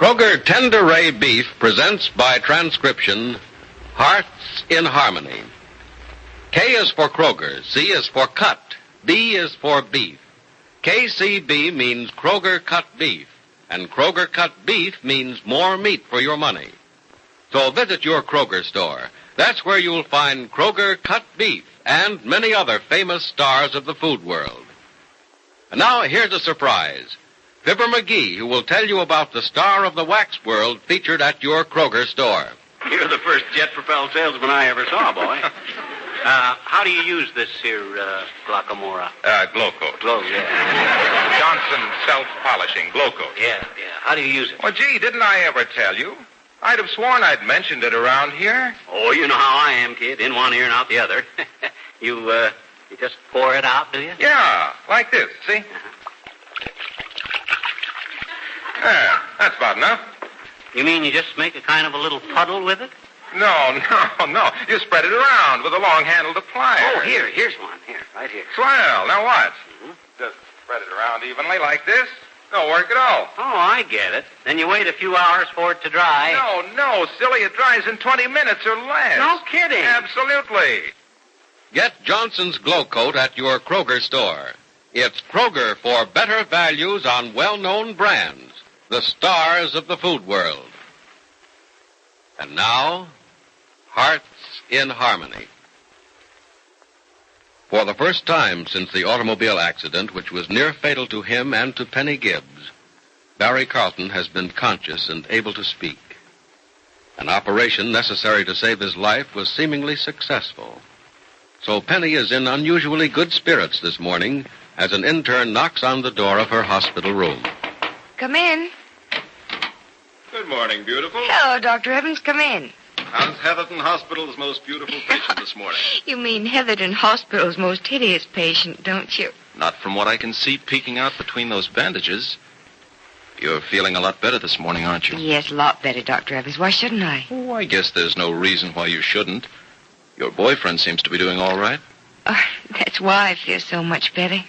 Kroger Tender Ray Beef presents by transcription Hearts in Harmony. K is for Kroger, C is for cut, B is for beef. KCB means Kroger cut beef, and Kroger cut beef means more meat for your money. So visit your Kroger store. That's where you'll find Kroger cut beef and many other famous stars of the food world. And now here's a surprise. Fibber McGee, who will tell you about the star of the wax world featured at your Kroger store. You're the first jet-propelled salesman I ever saw, boy. How do you use this here, Glockamora? Glow coat. Glow, yeah. Johnson self-polishing glow coat. Yeah. How do you use it? Well, gee, didn't I ever tell you? I'd have sworn I'd mentioned it around here. Oh, you know how I am, kid. In one ear and out the other. You just pour it out, do you? Yeah, like this, see? There, that's about enough. You mean you just make a kind of a little puddle with it? No. You spread it around with a long-handled plier. Oh, here's one. Here, right here. Swell. Now watch. Mm-hmm. Just spread it around evenly like this. No work at all. Oh, I get it. Then you wait a few hours for it to dry. No, silly. It dries in 20 minutes or less. No kidding. Absolutely. Get Johnson's Glow Coat at your Kroger store. It's Kroger for better values on well-known brands, the stars of the food world. And now, Hearts in Harmony. For the first time since the automobile accident, which was near fatal to him and to Penny Gibbs, Barry Carlton has been conscious and able to speak. An operation necessary to save his life was seemingly successful. So Penny is in unusually good spirits this morning as an intern knocks on the door of her hospital room. Come in. Good morning, beautiful. Hello, Dr. Evans. Come in. How's Heatherton Hospital's most beautiful patient this morning? You mean Heatherton Hospital's most hideous patient, don't you? Not from what I can see peeking out between those bandages. You're feeling a lot better this morning, aren't you? Yes, a lot better, Dr. Evans. Why shouldn't I? Oh, I guess there's no reason why you shouldn't. Your boyfriend seems to be doing all right. That's why I feel so much better.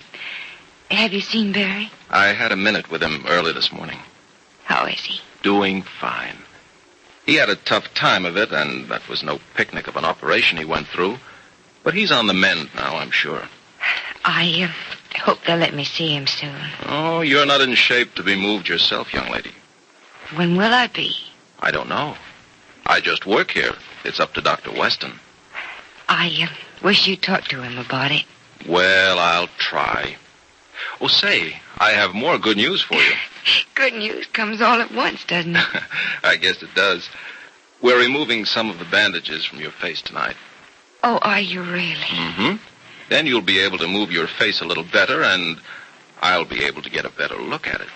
Have you seen Barry? I had a minute with him early this morning. How is he? Doing fine. He had a tough time of it, and that was no picnic of an operation he went through. But he's on the mend now, I'm sure. I hope they'll let me see him soon. Oh, you're not in shape to be moved yourself, young lady. When will I be? I don't know. I just work here. It's up to Dr. Weston. I wish you'd talk to him about it. Well, I'll try. Oh, say, I have more good news for you. Good news comes all at once, doesn't it? I guess it does. We're removing some of the bandages from your face tonight. Oh, are you really? Mm-hmm. Then you'll be able to move your face a little better, and I'll be able to get a better look at it.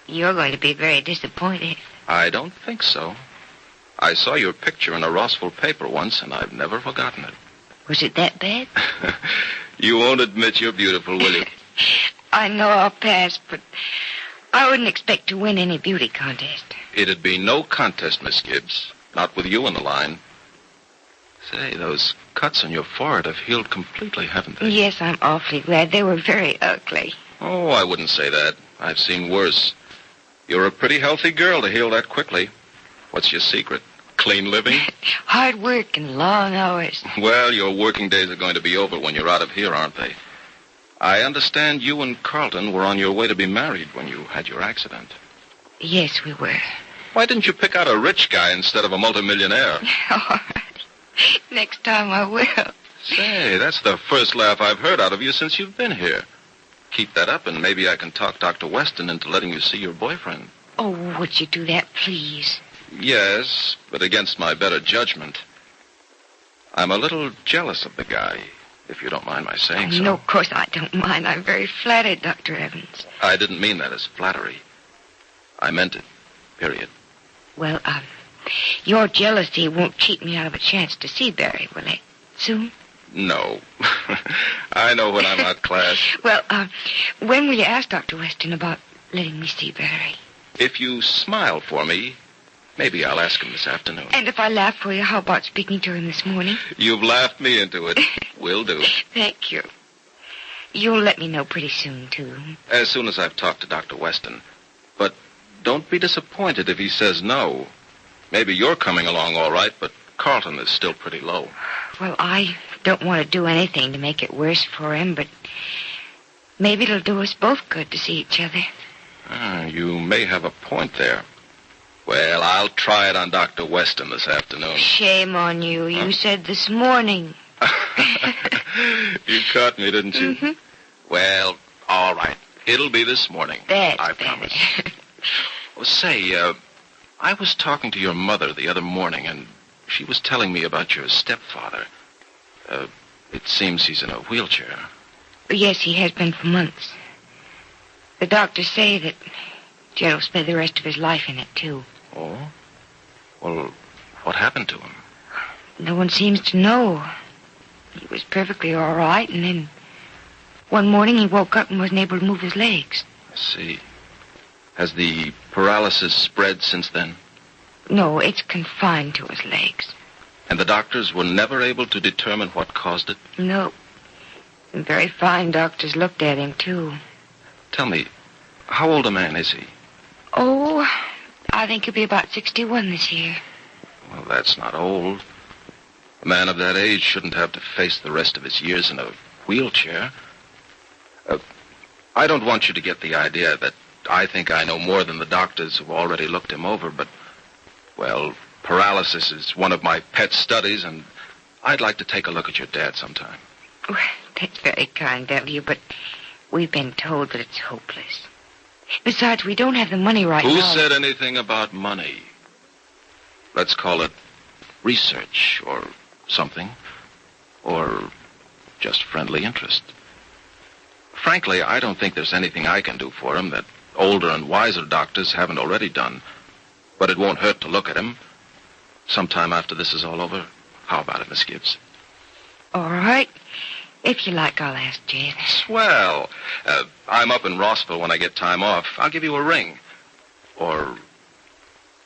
You're going to be very disappointed. I don't think so. I saw your picture in a Rossville paper once, and I've never forgotten it. Was it that bad? You won't admit you're beautiful, will you? I know I'll pass, but I wouldn't expect to win any beauty contest. It'd be no contest, Miss Gibbs. Not with you on the line. Say, those cuts on your forehead have healed completely, haven't they? Yes, I'm awfully glad. They were very ugly. Oh, I wouldn't say that. I've seen worse. You're a pretty healthy girl to heal that quickly. What's your secret? Clean living? Hard work and long hours. Well, your working days are going to be over when you're out of here, aren't they? I understand you and Carlton were on your way to be married when you had your accident. Yes, we were. Why didn't you pick out a rich guy instead of a multimillionaire? All right. Next time I will. Say, that's the first laugh I've heard out of you since you've been here. Keep that up, and maybe I can talk Dr. Weston into letting you see your boyfriend. Oh, would you do that, please? Yes, but against my better judgment. I'm a little jealous of the guy, if you don't mind my saying so. No, of course I don't mind. I'm very flattered, Dr. Evans. I didn't mean that as flattery. I meant it, period. Well, your jealousy won't cheat me out of a chance to see Barry, will it? Soon? No. I know when I'm outclassed. Well, when will you ask Dr. Weston about letting me see Barry? If you smile for me, maybe I'll ask him this afternoon. And if I laugh for you, how about speaking to him this morning? You've laughed me into it. Will do. Thank you. You'll let me know pretty soon, too. As soon as I've talked to Dr. Weston. But don't be disappointed if he says no. Maybe you're coming along all right, but Carlton is still pretty low. Well, I don't want to do anything to make it worse for him, but maybe it'll do us both good to see each other. You may have a point there. Well, I'll try it on Dr. Weston this afternoon. Shame on you. You said this morning. You caught me, didn't you? Mm-hmm. Well, all right. It'll be this morning. That's I better. promise. Well, say, I was talking to your mother the other morning, and she was telling me about your stepfather. It seems he's in a wheelchair. Yes, he has been for months. The doctors say that Jed will spend the rest of his life in it, too. Oh? Well, what happened to him? No one seems to know. He was perfectly all right, and then one morning he woke up and wasn't able to move his legs. I see. Has the paralysis spread since then? No, it's confined to his legs. And the doctors were never able to determine what caused it? No. And very fine doctors looked at him, too. Tell me, how old a man is he? Oh, I think he'll be about 61 this year. Well, that's not old. A man of that age shouldn't have to face the rest of his years in a wheelchair. I don't want you to get the idea that I think I know more than the doctors who've already looked him over, but, well, paralysis is one of my pet studies, and I'd like to take a look at your dad sometime. Well, that's very kind of you, but we've been told that it's hopeless. Besides, we don't have the money right now. Who said anything about money? Let's call it research or something. Or just friendly interest. Frankly, I don't think there's anything I can do for him that older and wiser doctors haven't already done. But it won't hurt to look at him. Sometime after this is all over. How about it, Miss Gibbs? All right. If you like, I'll ask Jed. Swell. I'm up in Rossville when I get time off. I'll give you a ring. Or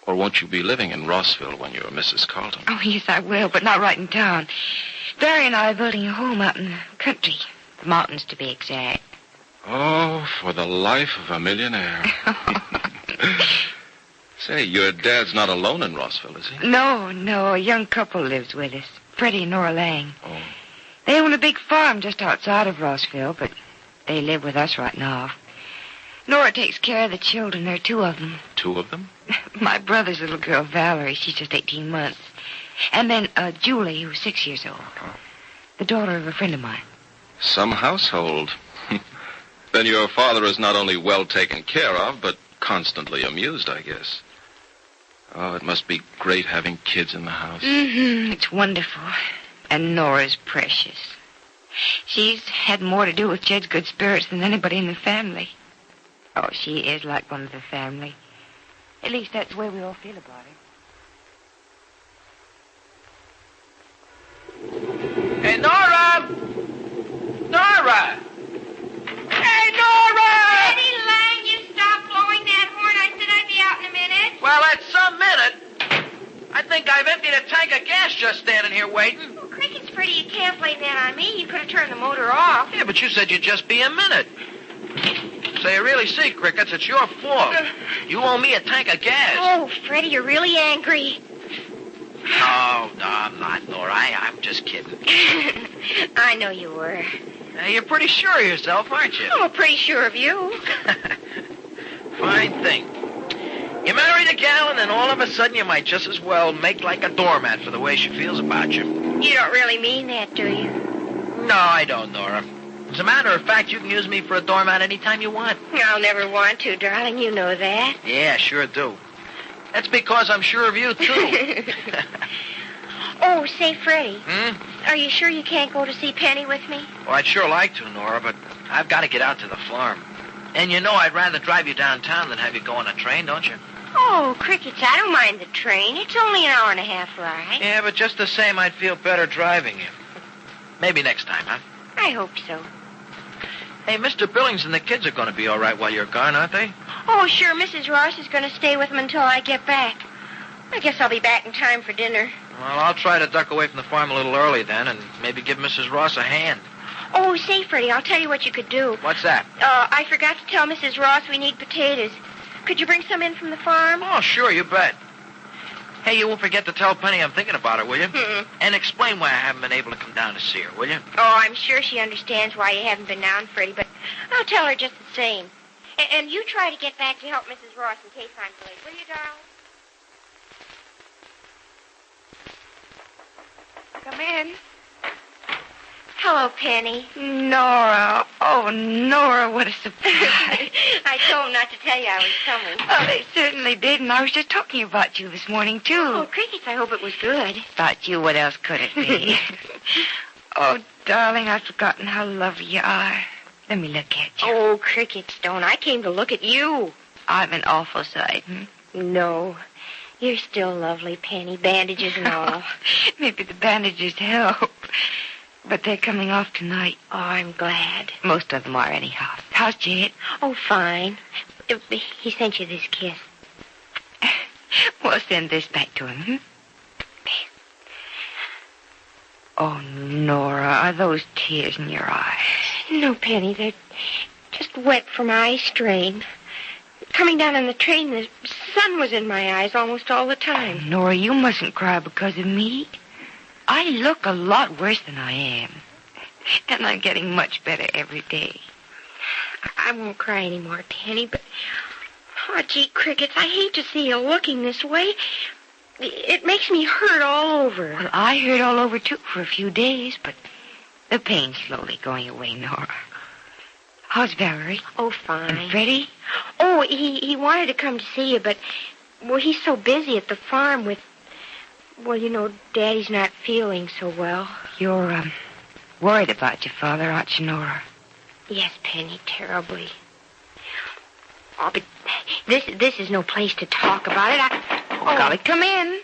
won't you be living in Rossville when you're Mrs. Carlton? Oh, yes, I will, but not right in town. Barry and I are building a home out in the country. The mountains, to be exact. Oh, for the life of a millionaire. Say, your dad's not alone in Rossville, is he? No, a young couple lives with us. Freddie and Nora Lang. Oh. They own a big farm just outside of Rossville, but they live with us right now. Nora takes care of the children. There are 2 of them. 2 of them? My brother's little girl, Valerie, she's just 18 months. And then Julie, who's 6 years old. The daughter of a friend of mine. Some household. Then your father is not only well taken care of, but constantly amused, I guess. Oh, it must be great having kids in the house. Mm-hmm. It's wonderful. And Nora's precious. She's had more to do with Jed's good spirits than anybody in the family. Oh, she is like one of the family. At least that's the way we all feel about her. Hey, Nora! Nora! Hey, Nora! Eddie Lang, you stop blowing that horn. I said I'd be out in a minute. Well, that's some minute. I think I've emptied a tank of gas just standing here waiting. Well, Cricket's pretty. You can't blame that on me. You could have turned the motor off. Yeah, but you said you'd just be a minute. So you really see, Crickets, it's your fault. You owe me a tank of gas. Oh, Freddie, you're really angry. No, I'm not, Nora. I'm just kidding. I know you were. You're pretty sure of yourself, aren't you? Oh, pretty sure of you. Fine thing. You married a gal, and then all of a sudden you might just as well make like a doormat for the way she feels about you. You don't really mean that, do you? No, I don't, Nora. As a matter of fact, you can use me for a doormat anytime you want. I'll never want to, darling. You know that. Yeah, sure do. That's because I'm sure of you, too. Oh, say, Freddie. Hmm? Are you sure you can't go to see Penny with me? Well, I'd sure like to, Nora, but I've got to get out to the farm. And you know I'd rather drive you downtown than have you go on a train, don't you? Oh, Crickets, I don't mind the train. It's only an hour and a half ride. Yeah, but just the same, I'd feel better driving you. Maybe next time, huh? I hope so. Hey, Mr. Billings and the kids are going to be all right while you're gone, aren't they? Oh, sure, Mrs. Ross is going to stay with them until I get back. I guess I'll be back in time for dinner. Well, I'll try to duck away from the farm a little early then and maybe give Mrs. Ross a hand. Oh, say, Freddie, I'll tell you what you could do. What's that? I forgot to tell Mrs. Ross we need potatoes. Could you bring some in from the farm? Oh, sure, you bet. Hey, you won't forget to tell Penny I'm thinking about her, will you? Mm-mm. And explain why I haven't been able to come down to see her, will you? Oh, I'm sure she understands why you haven't been down, Freddie, but I'll tell her just the same. And you try to get back to help Mrs. Ross in case I'm late, will you, darling? Come in. Hello, Penny. Nora. Oh, Nora, what a surprise. I told him not to tell you I was coming. Oh, they certainly did, and I was just talking about you this morning, too. Oh, crickets, I hope it was good. About you, what else could it be? Oh, darling, I've forgotten how lovely you are. Let me look at you. Oh, crickets, don't. I came to look at you. I'm an awful sight, No. You're still lovely, Penny. Bandages and all. Maybe the bandages help. But they're coming off tonight. Oh, I'm glad. Most of them are, anyhow. How's Jed? Oh, fine. He sent you this kiss. We'll send this back to him, Oh, Nora, are those tears in your eyes? No, Penny, they're just wet from eye strain. Coming down on the train, the sun was in my eyes almost all the time. Nora, you mustn't cry because of me. I look a lot worse than I am. And I'm getting much better every day. I won't cry anymore, Penny, but... Oh, gee, crickets, I hate to see you looking this way. It makes me hurt all over. Well, I hurt all over, too, for a few days, but the pain's slowly going away, Nora. How's Valerie? Oh, fine. And Freddie? Oh, he wanted to come to see you, but... Well, he's so busy at the farm with... Well, you know, Daddy's not feeling so well. You're, worried about your father, aren't you, Nora? Yes, Penny, terribly. Oh, but this is no place to talk about it. Golly, come in.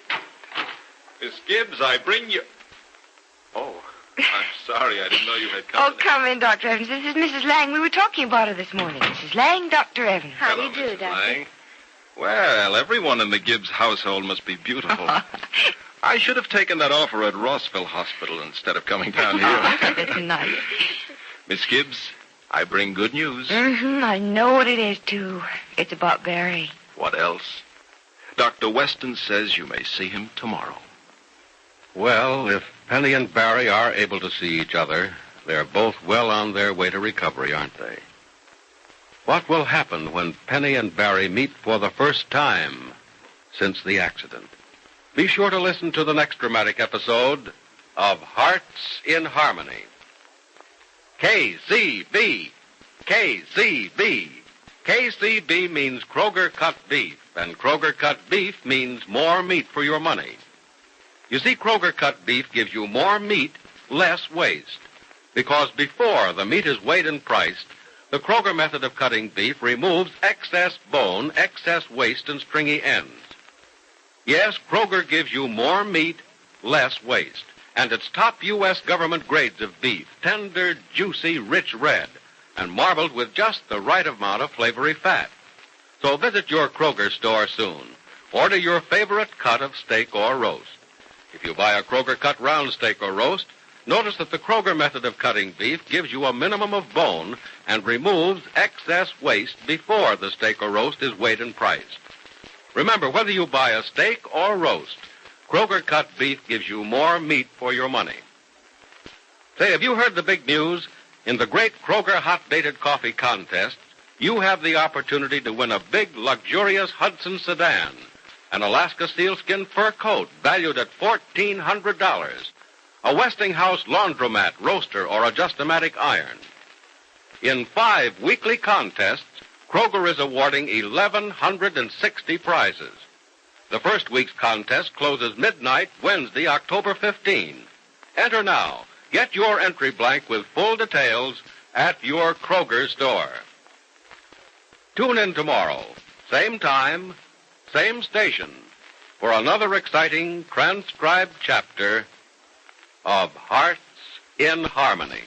Miss Gibbs, I bring you... Oh, I'm sorry. I didn't know you had company. Oh, come in, Dr. Evans. This is Mrs. Lang. We were talking about her this morning. Mrs. Lang, Dr. Evans. How do Hello, you do, Mrs. Doctor? Lang. Well, everyone in the Gibbs household must be beautiful. I should have taken that offer at Rossville Hospital instead of coming down here. That's nice. Miss Gibbs, I bring good news. I know what it is, too. It's about Barry. What else? Dr. Weston says you may see him tomorrow. Well, if Penny and Barry are able to see each other, they're both well on their way to recovery, aren't they? What will happen when Penny and Barry meet for the first time since the accident? Be sure to listen to the next dramatic episode of Hearts in Harmony. KCB. KCB. KCB means Kroger cut beef, and Kroger cut beef means more meat for your money. You see, Kroger cut beef gives you more meat, less waste. Because before the meat is weighed and priced, the Kroger method of cutting beef removes excess bone, excess waste, and stringy ends. Yes, Kroger gives you more meat, less waste. And it's top U.S. government grades of beef, tender, juicy, rich red, and marbled with just the right amount of flavory fat. So visit your Kroger store soon. Order your favorite cut of steak or roast. If you buy a Kroger cut round steak or roast, notice that the Kroger method of cutting beef gives you a minimum of bone and removes excess waste before the steak or roast is weighed and priced. Remember, whether you buy a steak or roast, Kroger cut beef gives you more meat for your money. Say, have you heard the big news? In the great Kroger Hot Dated Coffee Contest, you have the opportunity to win a big, luxurious Hudson sedan, an Alaska sealskin fur coat valued at $1,400, a Westinghouse laundromat, roaster, or adjustomatic iron. In 5 weekly contests, Kroger is awarding 1,160 prizes. The first week's contest closes midnight, Wednesday, October 15. Enter now. Get your entry blank with full details at your Kroger store. Tune in tomorrow, same time, same station, for another exciting transcribed chapter of Hearts in Harmony.